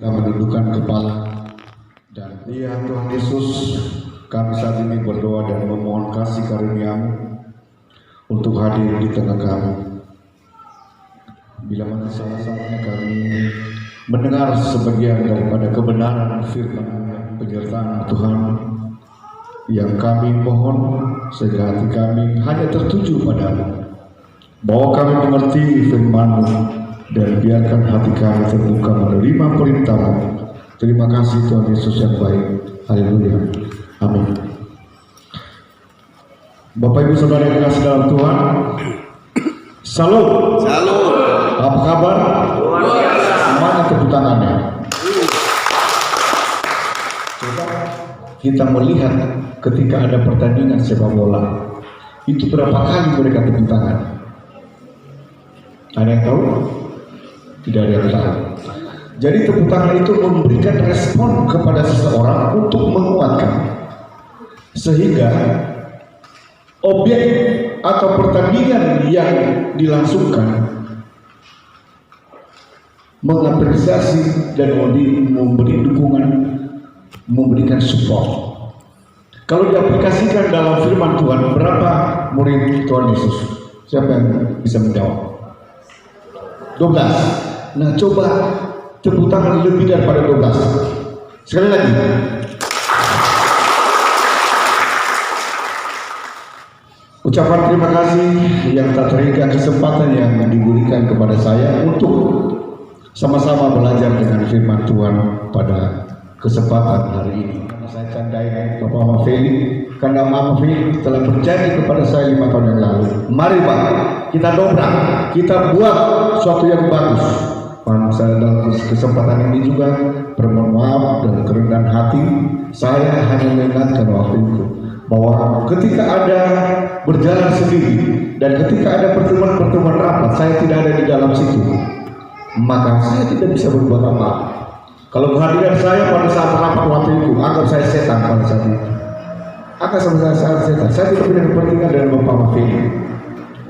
Menundukkan kepala. Dan ya Tuhan Yesus, kami saat ini berdoa dan memohon kasih karunia-Mu untuk hadir di tengah kami. Bila mana salah-salahnya kami mendengar sebagian daripada kebenaran firman penyertaan Tuhan, yang kami mohon sehingga hati kami hanya tertuju padamu, bahwa kami mengerti firman-Mu dan biarkan hati kami terbuka menerima perintah-Mu. Terima kasih Tuhan Yesus yang baik. Haleluya. Amin. Bapak Ibu Saudara yang dikasihi dalam Tuhan, salam. Salam. Apa kabar? Luar biasa. Semuanya tepuk tangannya. Coba kita melihat ketika ada pertandingan sepak bola, itu berapa kali mereka tepuk tangan? Ada yang tahu? Tidak ada yang tahu. Jadi tepuk tangan itu memberikan respon kepada seseorang untuk menguatkan, sehingga objek atau pertandingan yang dilangsungkan mengapresiasi dan memberi dukungan, memberikan support. Kalau diaplikasikan dalam firman Tuhan, berapa murid Tuhan Yesus? Siapa yang bisa menjawab? 12. Nah, coba tepuk tangan lebih daripada 12. Sekali lagi. Ucapan terima kasih yang tak terhingga kesempatan yang diberikan kepada saya untuk sama-sama belajar dengan firman Tuhan pada kesempatan hari ini. Saya tandai Bapak Mafeli, karena Mafeli telah berjanji kepada saya 5 tahun yang lalu. Mari Pak, kita dobrak, kita buat sesuatu yang bagus. Saya dalam kesempatan ini juga bermohon maaf dan kerendahan hati, saya hanya mengingatkan waktu itu bahwa ketika ada berjalan sendiri dan ketika ada pertemuan-pertemuan rapat, saya tidak ada di dalam situ, maka saya tidak bisa berbuat apa. Kalau kehadiran saya pada saat rapat waktu itu, anggap saya setan pada saat itu. Anggap saya setan. Saya tidak punya kepentingan dengan Bapak Mafeli.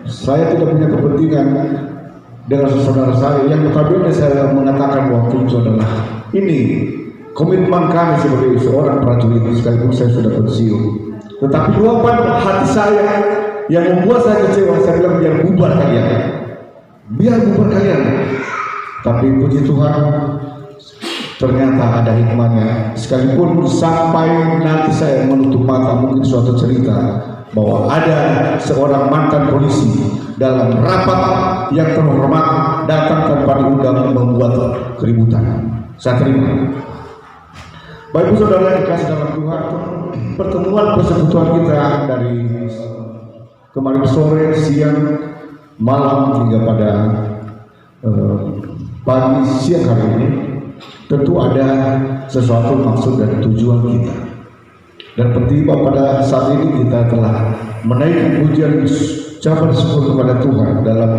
Saya tidak punya kepentingan dengan saudara saya yang notabene saya mengatakan waktu itu adalah ini komitmen kami sebagai seorang prajurit sekalipun saya sudah pensiun. Tetapi luapan hati saya yang membuat saya kecewa, saya bilang biar bubar kalian, biar bubar kalian. Tapi puji Tuhan, ternyata ada hikmahnya. Sekalipun sampai nanti saya menutup mata mungkin suatu cerita bahwa ada seorang mantan polisi dalam rapat yang terhormat datang tanpa diundang membuat keributan. Saya terima. Bapak Ibu Saudara yang dikasihi dalam Tuhan, pertemuan persekutuan kita dari kemarin sore, siang, malam hingga pada pagi siang hari ini tentu ada sesuatu maksud dan tujuan kita. Dan pertiba pada saat ini kita telah menaikkan pujian ucapan syukur kepada Tuhan dalam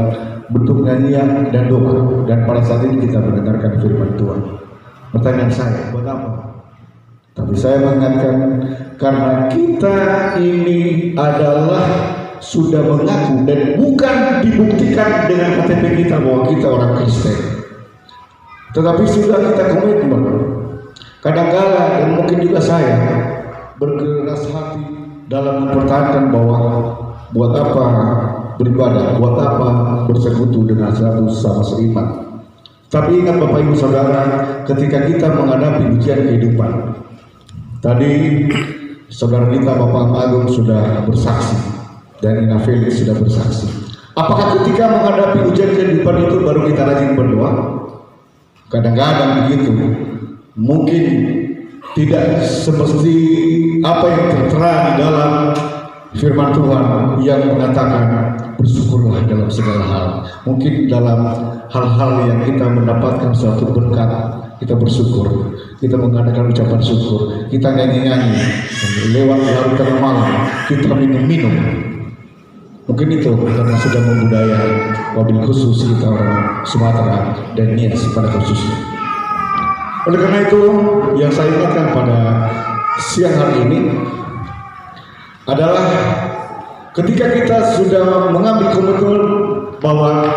bentuk nyanyian dan doa. Dan pada saat ini kita mendengarkan firman Tuhan. Pertanyaan saya, buat apa? Tapi saya mengingatkan karena kita ini adalah sudah mengaku dan bukan dibuktikan dengan KTP kita bahwa kita orang Kristen, tetapi sudah kita komitmen. Kadang-kala dan mungkin juga saya berkeras hati dalam mempertahankan bahwa buat apa beribadah, buat apa bersekutu dengan satu sama seiman. Tapi ingat Bapak Ibu Saudara, ketika kita menghadapi ujian kehidupan, tadi saudara kita Bapak Agung sudah bersaksi dan Ina Felix sudah bersaksi. Apakah ketika menghadapi ujian kehidupan itu baru kita rajin berdoa? Kadang-kadang begitu. Mungkin tidak semesti apa yang tertera di dalam firman Tuhan yang mengatakan bersyukurlah dalam segala hal. Mungkin dalam hal-hal yang kita mendapatkan suatu berkat, kita bersyukur, kita mengadakan ucapan syukur, kita nyanyi-nyanyi, lewat larut tengah malam, kita minum-minum. Mungkin itu karena sudah membudaya wabil khusus kita orang Sumatera dan Nias pada khususnya. Oleh karena itu, yang saya ingatkan pada siang hari ini adalah ketika kita sudah mengambil komitmen bahwa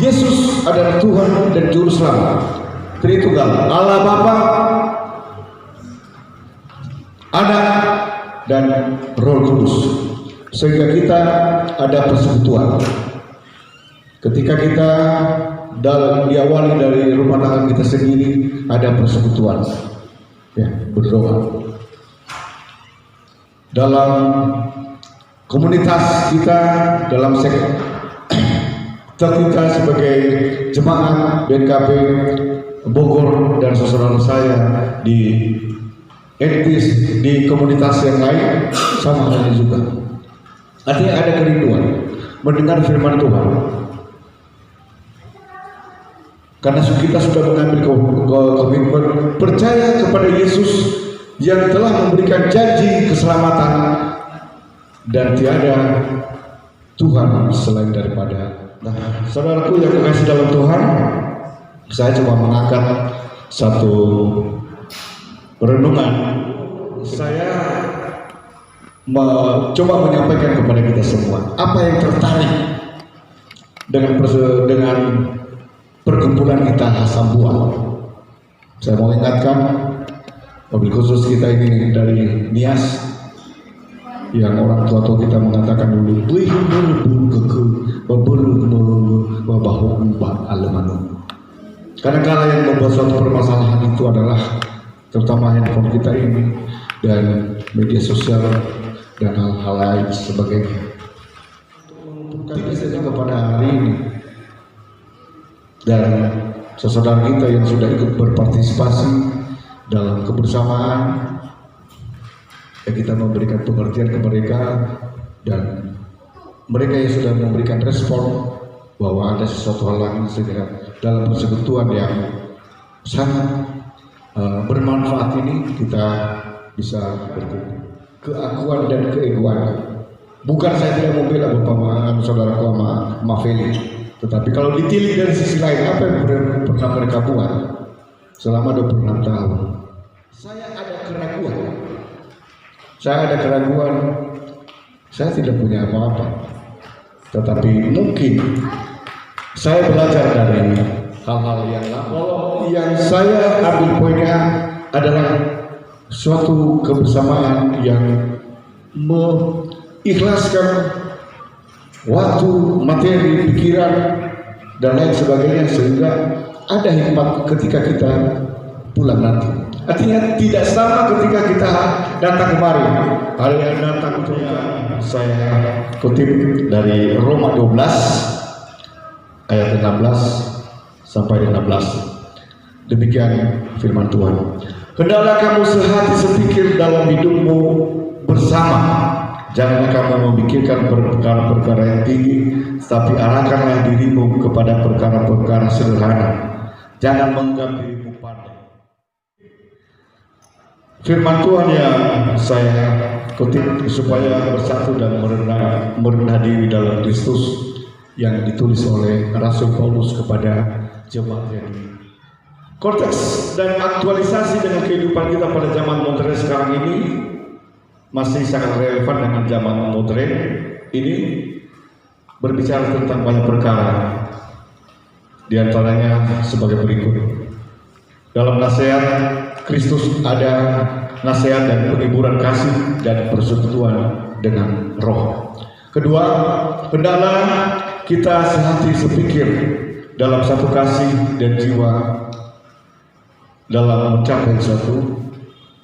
Yesus adalah Tuhan dan Juru Selamat, Tritunggal, Allah Bapa, Anak, dan Roh Kudus, sehingga kita ada persekutuan. Ketika kita diawali dari rumah tangga kita sendiri, ada persekutuan, ya, berdoa. Dalam komunitas kita, dalam sektor kita sebagai jemaat BNKB Bogor dan saudara saya di etis di komunitas yang lain sama halnya juga. Artinya ada kerinduan mendengar firman Tuhan. Karena kita sudah mengambil komitmen percaya kepada Yesus yang telah memberikan janji keselamatan, dan tiada Tuhan selain daripada. Nah, saudaraku yang kekasih dalam Tuhan, saya cuma mengangkat satu renungan. Saya coba menyampaikan kepada kita semua apa yang tertarik dengan perkumpulan kita Hasambuah. Saya mau ingatkan, mobil khusus kita ini dari Nias, yang orang tua kita mengatakan dulu, karena kala yang membuat suatu permasalahan itu adalah terutama handphone kita ini dan media sosial dan hal-hal lain sebagainya. Tidak saja kepada hari ini, dan saudara kita yang sudah ikut berpartisipasi dalam kebersamaan, ya, kita memberikan pengertian ke mereka, dan mereka yang sudah memberikan respon bahwa ada sesuatu hal lain sehingga dalam persekutuan yang sangat bermanfaat ini kita bisa berkumpul. Keakuan dan keegoan, bukan saya tidak membela Bapak saudaraku sama Feli, tetapi kalau ditilik dari sisi lain, apa yang pernah mereka buat selama 26 tahun, saya ada keraguan, saya tidak punya apa-apa, tetapi mungkin saya belajar dari hal-hal yang lama. Yang saya ambil poinnya adalah suatu kebersamaan yang mengikhlaskan waktu, materi, pikiran, dan lain sebagainya, sehingga ada hikmat ketika kita pulang nanti. Artinya tidak sama ketika kita datang kemari. Hal yang datang itu saya kutip dari Roma 12 ayat 16 sampai 16. Demikian firman Tuhan. Hendaklah kamu sehati sepikir dalam hidupmu bersama. Janganlah kamu memikirkan perkara-perkara yang tinggi, tapi arahkanlah dirimu kepada perkara-perkara sederhana. Jangan menganggap dirimu pandai. Firman Tuhan yang saya kutip supaya bersatu dan merendah diri dalam Kristus, yang ditulis oleh Rasul Paulus kepada jemaat yang konteks dan aktualisasi dengan kehidupan kita pada zaman modern sekarang ini masih sangat relevan dengan zaman modern ini, berbicara tentang banyak perkara, di antaranya sebagai berikut. Dalam nasihat Kristus ada nasihat dan penghiburan kasih dan persekutuan dengan Roh. Kedua, hendaklah kita sehati sepikir dalam satu kasih dan jiwa dalam mencapai suatu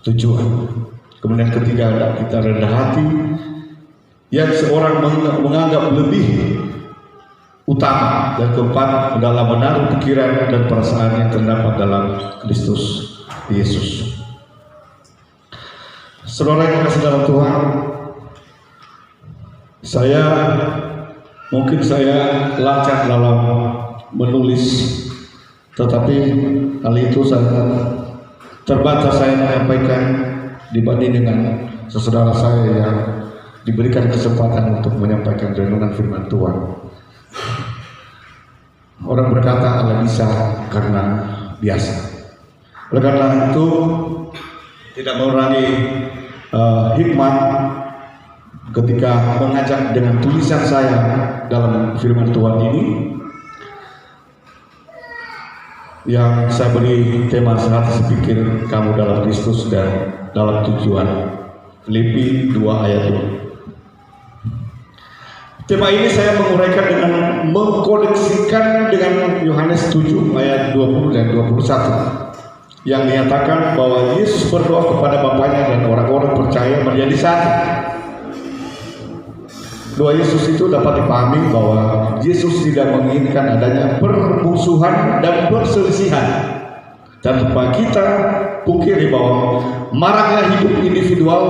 tujuan. Kemudian ketiga, hendaklah kita rendah hati, yang seorang menganggap lebih utama. Dan keempat, hendaklah menaruh pikiran dan perasaan yang terdapat dalam Kristus Yesus. Saudara yang kasih dalam Tuhan, mungkin saya lancar dalam menulis, tetapi hal itu sangat terbatas saya menyampaikan dibanding dengan saudara saya yang diberikan kesempatan untuk menyampaikan renungan firman Tuhan. Orang berkata Allah bisa karena biasa. Oleh karena itu tidak mengurangi hikmat ketika mengajak dengan tulisan saya dalam firman Tuhan ini. yang saya beri tema sehati sepikir kamu dalam Kristus dan dalam tujuan. Filipi 2 ayat 2. Tema ini saya menguraikan dengan mengkoneksikan dengan Yohanes 7 ayat 20 dan 21 yang menyatakan bahwa Yesus berdoa kepada Bapaknya dan orang-orang percaya menjadi satu. Doa Yesus itu dapat dipahami bahwa Yesus tidak menginginkan adanya permusuhan dan perselisihan. Tanpa kita pungkiri bahwa maraknya hidup individual,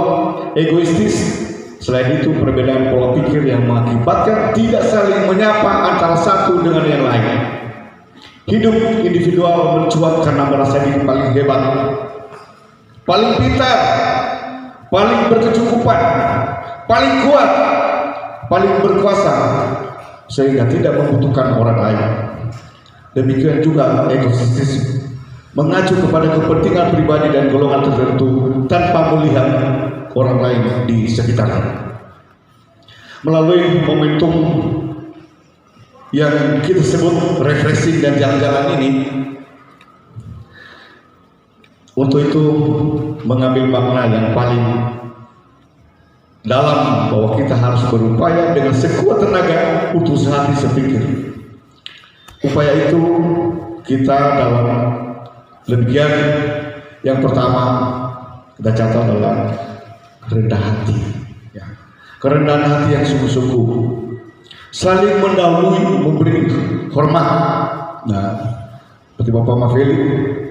egoistis. Selain itu, perbedaan pola pikir yang mengakibatkan tidak saling menyapa antara satu dengan yang lain. Hidup individual mencuat karena merasa diri paling hebat, paling pintar, paling berkecukupan, paling kuat, paling berkuasa, sehingga tidak membutuhkan orang lain. Demikian juga egosistis, mengacu kepada kepentingan pribadi dan golongan tertentu tanpa melihat orang lain di sekitarnya. Melalui momentum yang kita sebut refreshing dan jalan-jalan ini, untuk itu mengambil makna yang paling dalam bahwa kita harus berupaya dengan sekuat tenaga untuk sehati sepikir. Upaya itu kita dalam lebihan yang pertama kita catat adalah rendah hati, ya. Kerendahan hati yang sungguh-sungguh, saling mendahului, memberi hormat. Nah, seperti Bapak Mafeli,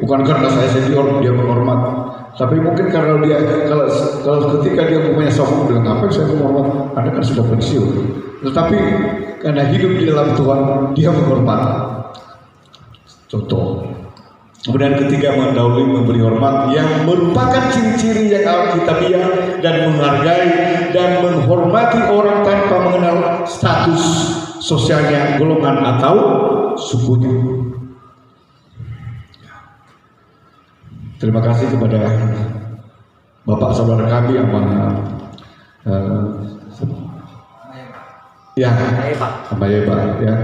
bukan karena saya senior dia menghormat, tapi mungkin karena dia kalau ketika dia punya sombong dengan apa saya menghormat, Anda kan sudah pensiun. Tetapi karena hidup di dalam Tuhan, dia menghormat. Contoh. Kemudian ketiga, mendahului, memberi hormat yang merupakan ciri-ciri yang alkitabiah dan menghargai dan menghormati orang tanpa mengenal status sosialnya, golongan atau sukunya. Terima kasih kepada Bapak saudara kami yang Mbak Eva ya.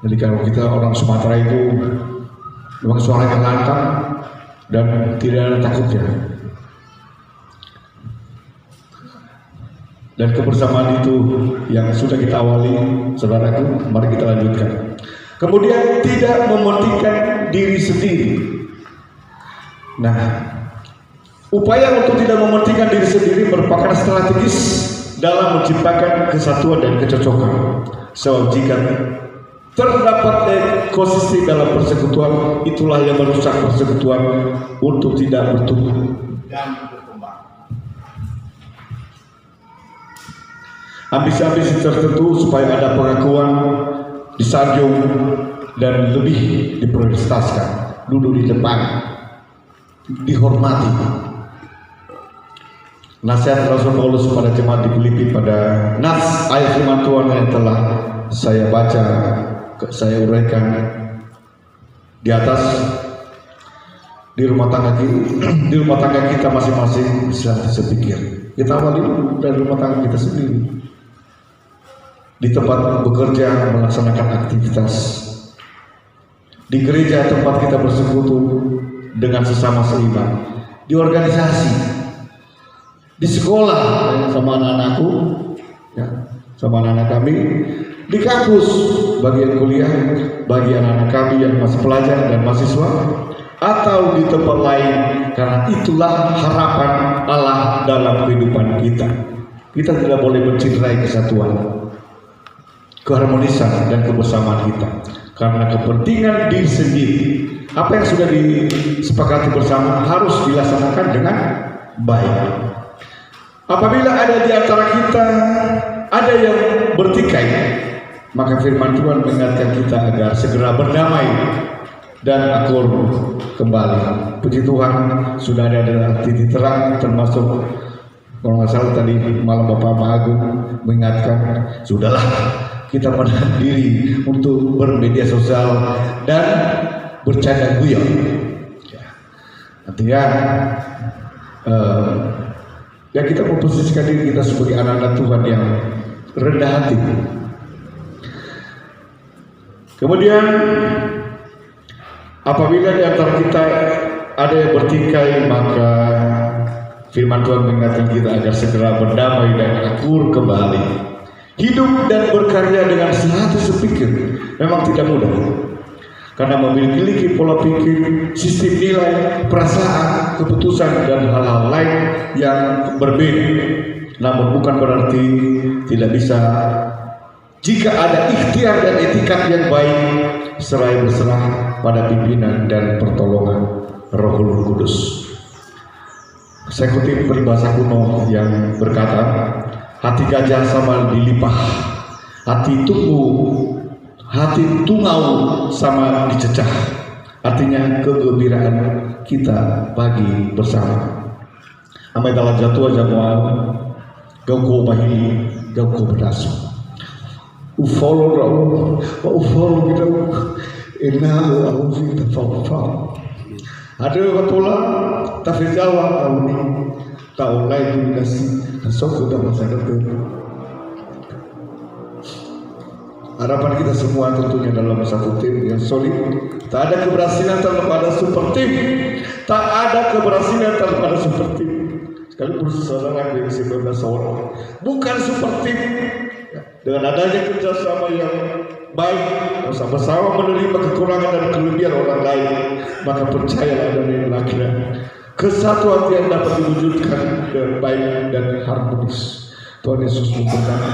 Jadi kalau kita orang Sumatera itu memang suaranya lantang dan tidak ada takutnya. Dan kebersamaan itu yang sudah kita awali, saudaraku, mari kita lanjutkan. Kemudian tidak mementingkan diri sendiri. Nah, upaya untuk tidak mementingkan diri sendiri merupakan strategis dalam menciptakan kesatuan dan kecocokan. Sebab jika terdapat ekosistem dalam persekutuan, itulah yang merusak persekutuan untuk tidak bertumbuh dan berkembang. Ambisi-ambisi tertentu supaya ada pengakuan, disanjung, dan lebih diprioritaskan, duduk di depan, dihormati. Nasihat Rasul Paulus kepada jemaat di Filipi pada nas ayat firman Tuhan yang telah saya baca, saya uraikan di atas, di rumah tangga kita masing-masing bisa sepikir. Kita awali dari rumah tangga kita sendiri, di tempat bekerja melaksanakan aktivitas, di gereja tempat kita bersekutu dengan sesama seiman, di organisasi, di sekolah sama anak-anakku, ya, sama anak-anak kami, di kampus bagi yang kuliah, bagi anak-anak kami yang masih pelajar dan mahasiswa, atau di tempat lain, karena itulah harapan Allah dalam kehidupan kita. Kita tidak boleh mencederai kesatuan, keharmonisan dan kebersamaan kita karena kepentingan diri sendiri. Apa yang sudah disepakati bersama harus dilaksanakan dengan baik. Apabila ada di antara kita ada yang bertikai, maka firman Tuhan mengingatkan kita agar segera berdamai dan akur kembali. Puji Tuhan, sudah ada titik terang, termasuk kalau nggak salah tadi malam Bapak Agung mengingatkan, sudahlah kita menahan diri untuk bermedia sosial dan bercanda guyon. Artinya ya kita memposisikan diri kita sebagai anak-anak Tuhan yang rendah hati. Kemudian Apabila di antara kita ada yang bertikai, maka firman Tuhan mengingatkan kita agar segera berdamai dan akur kembali. Hidup dan berkarya dengan sehati sepikir memang tidak mudah, karena memiliki pola pikir, sistem nilai, perasaan, keputusan, dan hal-hal lain yang berbeda. Namun bukan berarti tidak bisa jika ada ikhtiar dan etikat yang baik, seraya berserah pada pimpinan dan pertolongan Roh Kudus. Saya kutip peribahasa kuno yang berkata, hati gajah sama dilipah, hati tungau sama dicecah. Artinya kegembiraan kita bagi bersama. Amai dalam jatuh jamuan, gauko bahili, gauko berdasu. Ufolo kita ina auzi tafawfa. Ada pula tafsir Jawa tahun ini tahun lain dinasti sok sudah masyarakat. Harapan kita semua tentunya dalam satu tim yang solid. Tak ada keberhasilan tanpa ada super tim. Tak ada keberhasilan tanpa ada super tim. Sekalipun seseorang yang 19 orang bukan super tim. Dengan adanya kerjasama yang baik, bersama-sama menerima kekurangan dan kelebihan orang lain, maka percayalah dan akhirat kesatuan yang dapat diwujudkan dengan baik dan harmonis. Tuhan Yesus memberkati.